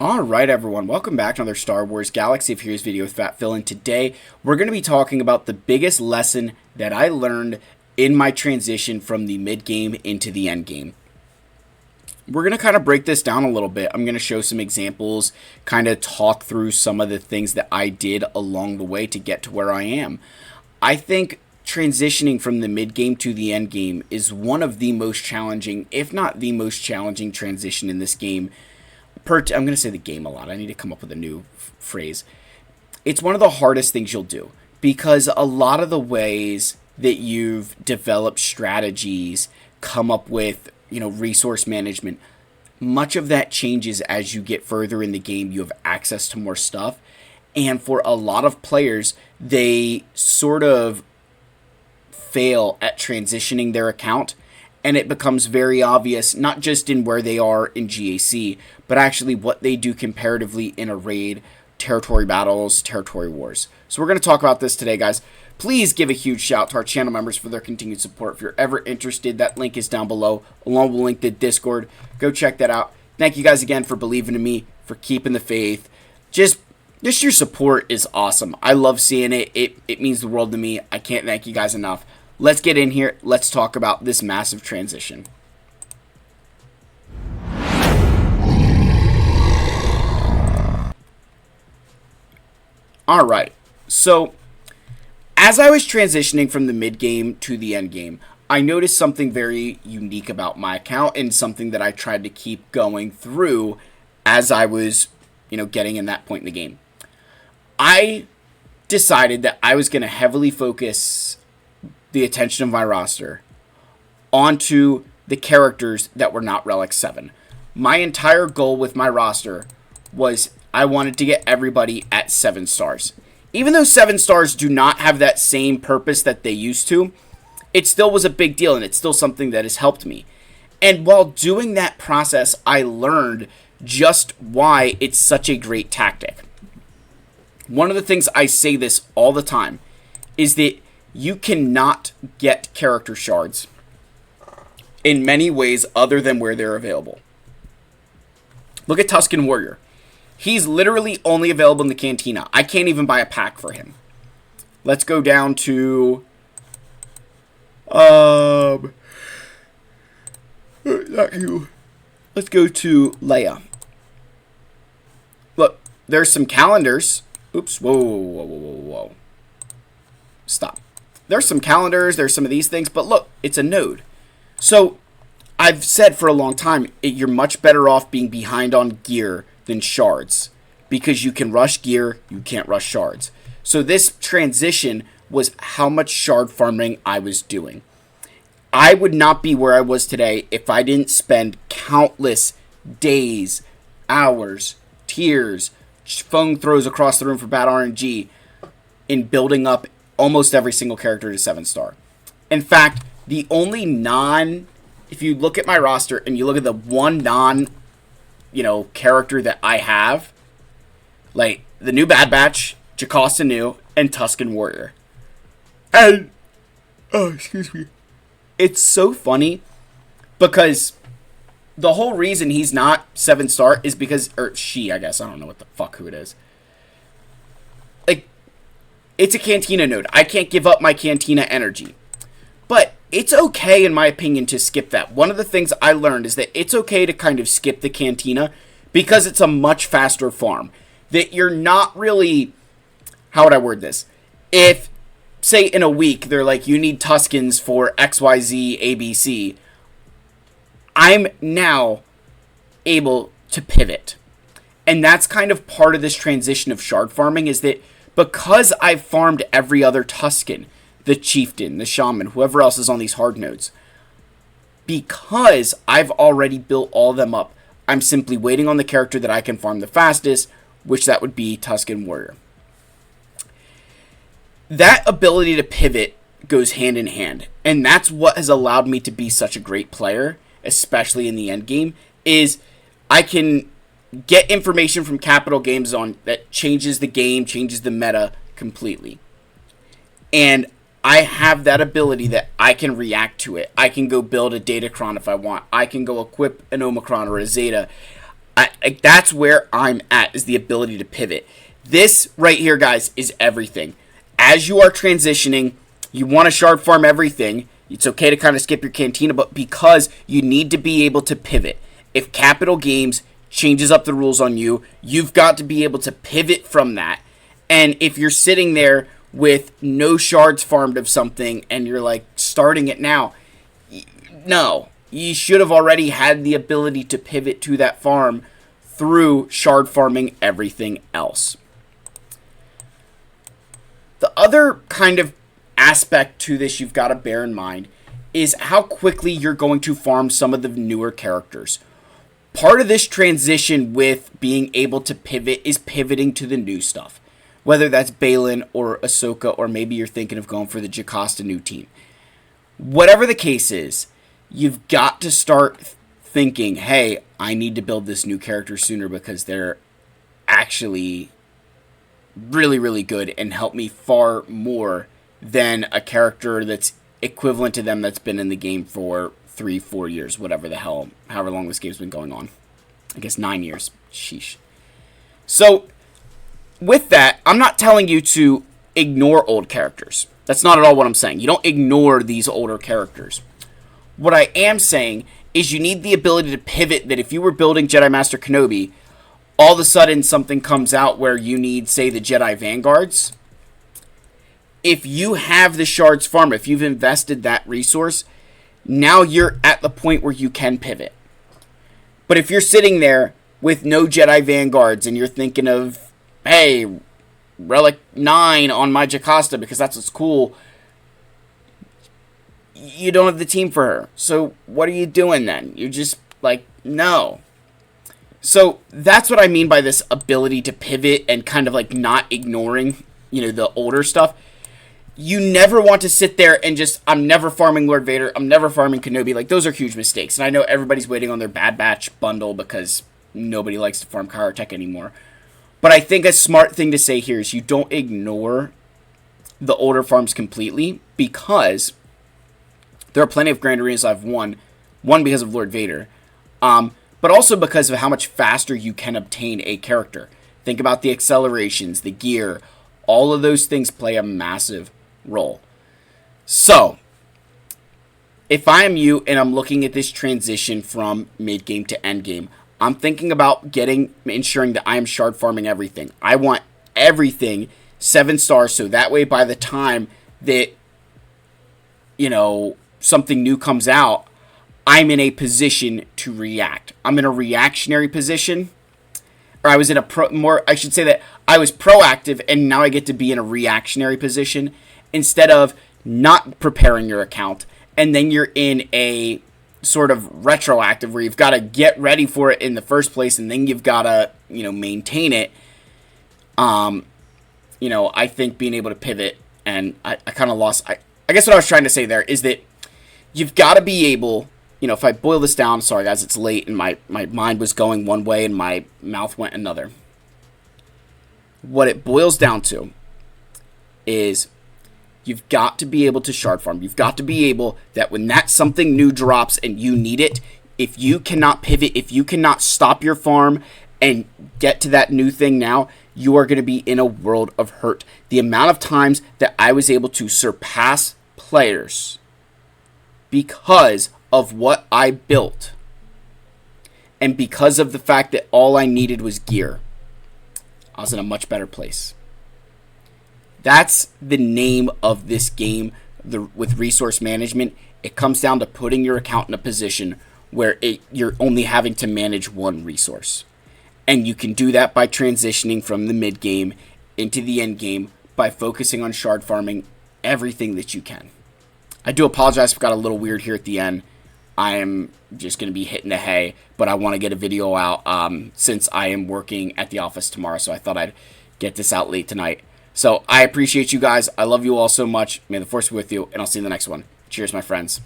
Alright everyone, welcome back to another Star Wars Galaxy of Heroes video with Fat Phil, and today we're going to be talking about the biggest lesson that I learned in my transition from the mid-game into the end-game. We're going to kind of break this down a little bit. I'm going to show some examples, kind of talk through some of the things that I did along the way to get to where I am. I think transitioning from the mid-game to the end-game is one of the most challenging, if not the most challenging transition in this game. I'm going to say the game a lot. I need to come up with a new phrase. It's one of the hardest things you'll do because a lot of the ways that you've developed strategies, come up with, resource management, much of that changes as you get further in the game. You have access to more stuff. And for a lot of players, they sort of fail at transitioning their account. And it becomes very obvious, not just in where they are in GAC, but actually what they do comparatively in a raid, territory battles, territory wars. So we're going to talk about this today, guys. Please give a huge shout out to our channel members for their continued support. If you're ever interested, that link is down below, along with a link to Discord. Go check that out. Thank you guys again for believing in me, for keeping the faith. Just your support is awesome. I love seeing it. It means the world to me. I can't thank you guys enough. Let's get in here. Let's talk about this massive transition. Alright, so as I was transitioning from the mid-game to the end-game, I noticed something very unique about my account and something that I tried to keep going through as I was, getting in that point in the game. I decided that I was going to heavily focus the attention of my roster onto the characters that were not Relic 7. My entire goal with my roster was I wanted to get everybody at 7 stars. Even though 7 stars do not have that same purpose that they used to, it still was a big deal, and it's still something that has helped me. And while doing that process, I learned just why it's such a great tactic. One of the things I say this all the time is that you cannot get character shards in many ways other than where they're available. Look at Tusken Warrior. He's literally only available in the Cantina. I can't even buy a pack for him. Let's go down to not you. Let's go to Leia. Look, there's some calendars. Oops, whoa. Stop. There's some calendars, there's some of these things, but look, it's a node. So, I've said for a long time, you're much better off being behind on gear than shards. Because you can rush gear, you can't rush shards. So this transition was how much shard farming I was doing. I would not be where I was today if I didn't spend countless days, hours, tears, phone throws across the room for bad RNG in building up almost every single character to 7 star. In fact, the only if you look at my roster and you look at the one character that I have, like the new Bad Batch, Jocasta Nu, and Tusken Warrior. And, excuse me. It's so funny because the whole reason he's not 7 star is because, or she, I guess, I don't know what the fuck who it is. It's a Cantina node. I can't give up my Cantina energy. But it's okay, in my opinion, to skip that. One of the things I learned is that it's okay to kind of skip the Cantina because it's a much faster farm. That you're not really... How would I word this? If, say, in a week, they're like, you need Tuskens for XYZ ABC, I'm now able to pivot. And that's kind of part of this transition of shard farming, is that because I've farmed every other Tusken, the Chieftain, the Shaman, whoever else is on these hard nodes, because I've already built all of them up, I'm simply waiting on the character that I can farm the fastest, which that would be Tusken Warrior. That ability to pivot goes hand in hand, and that's what has allowed me to be such a great player, especially in the end game, is I can get information from Capital Games on that changes the game, changes the meta completely. And I have that ability that I can react to it. I can go build a Datacron if I want. I can go equip an Omicron or a Zeta. That's where I'm at, is the ability to pivot. This right here, guys, is everything. As you are transitioning, you want to shard farm everything. It's okay to kind of skip your cantina, but because you need to be able to pivot. If Capital Games changes up the rules on you, you've got to be able to pivot from that. And if you're sitting there with no shards farmed of something and you're like starting it now, no. You should have already had the ability to pivot to that farm through shard farming everything else. The other kind of aspect to this you've got to bear in mind is how quickly you're going to farm some of the newer characters. Part of this transition with being able to pivot is pivoting to the new stuff. Whether that's Baylan or Ahsoka, or maybe you're thinking of going for the Jocasta new team. Whatever the case is, you've got to start thinking, hey, I need to build this new character sooner because they're actually really, really good and help me far more than a character that's equivalent to them that's been in the game for 3-4 years, whatever the hell, however long this game's been going on. I guess 9 years. Sheesh. So, with that, I'm not telling you to ignore old characters. That's not at all what I'm saying. You don't ignore these older characters. What I am saying is you need the ability to pivot, that if you were building Jedi Master Kenobi, all of a sudden something comes out where you need, say, the Jedi Vanguards. If you have the shards farm, if you've invested that resource, now you're at the point where you can pivot. But if you're sitting there with no Jedi Vanguards and you're thinking of, hey, Relic 9 on my Jocasta because that's what's cool, you don't have the team for her. So what are you doing then? You're just like, no. So that's what I mean by this ability to pivot and kind of like not ignoring, the older stuff. You never want to sit there and just, I'm never farming Lord Vader, I'm never farming Kenobi. Like, those are huge mistakes. And I know everybody's waiting on their Bad Batch bundle because nobody likes to farm Karatech anymore. But I think a smart thing to say here is you don't ignore the older farms completely, because there are plenty of Grand Arenas I've won. One, because of Lord Vader, but also because of how much faster you can obtain a character. Think about the accelerations, the gear. All of those things play a massive role. So, if I am you and I'm looking at this transition from mid-game to end-game, I'm thinking about ensuring that I am shard farming everything. I want everything 7 stars, so that way by the time that, something new comes out, I'm in a position to react. I'm in a reactionary position. Or I was in I should say that I was proactive and now I get to be in a reactionary position instead of not preparing your account and then you're in a sort of retroactive where you've got to get ready for it in the first place and then you've got to, maintain it. I think being able to pivot, and I kind of lost, I guess what I was trying to say there is that you've got to be able, if I boil this down, sorry guys, it's late and my mind was going one way and my mouth went another. What it boils down to is you've got to be able to shard farm. You've got to be able that when that something new drops and you need it, if you cannot pivot, if you cannot stop your farm and get to that new thing now, you are going to be in a world of hurt. The amount of times that I was able to surpass players because of what I built and because of the fact that all I needed was gear, I was in a much better place. That's the name of this game with resource management. It comes down to putting your account in a position where you're only having to manage one resource. And you can do that by transitioning from the mid game into the end game by focusing on shard farming everything that you can. I do apologize if I got a little weird here at the end. I am just going to be hitting the hay, but I want to get a video out since I am working at the office tomorrow, so I thought I'd get this out late tonight. So I appreciate you guys. I love you all so much. May the Force be with you, and I'll see you in the next one. Cheers, my friends.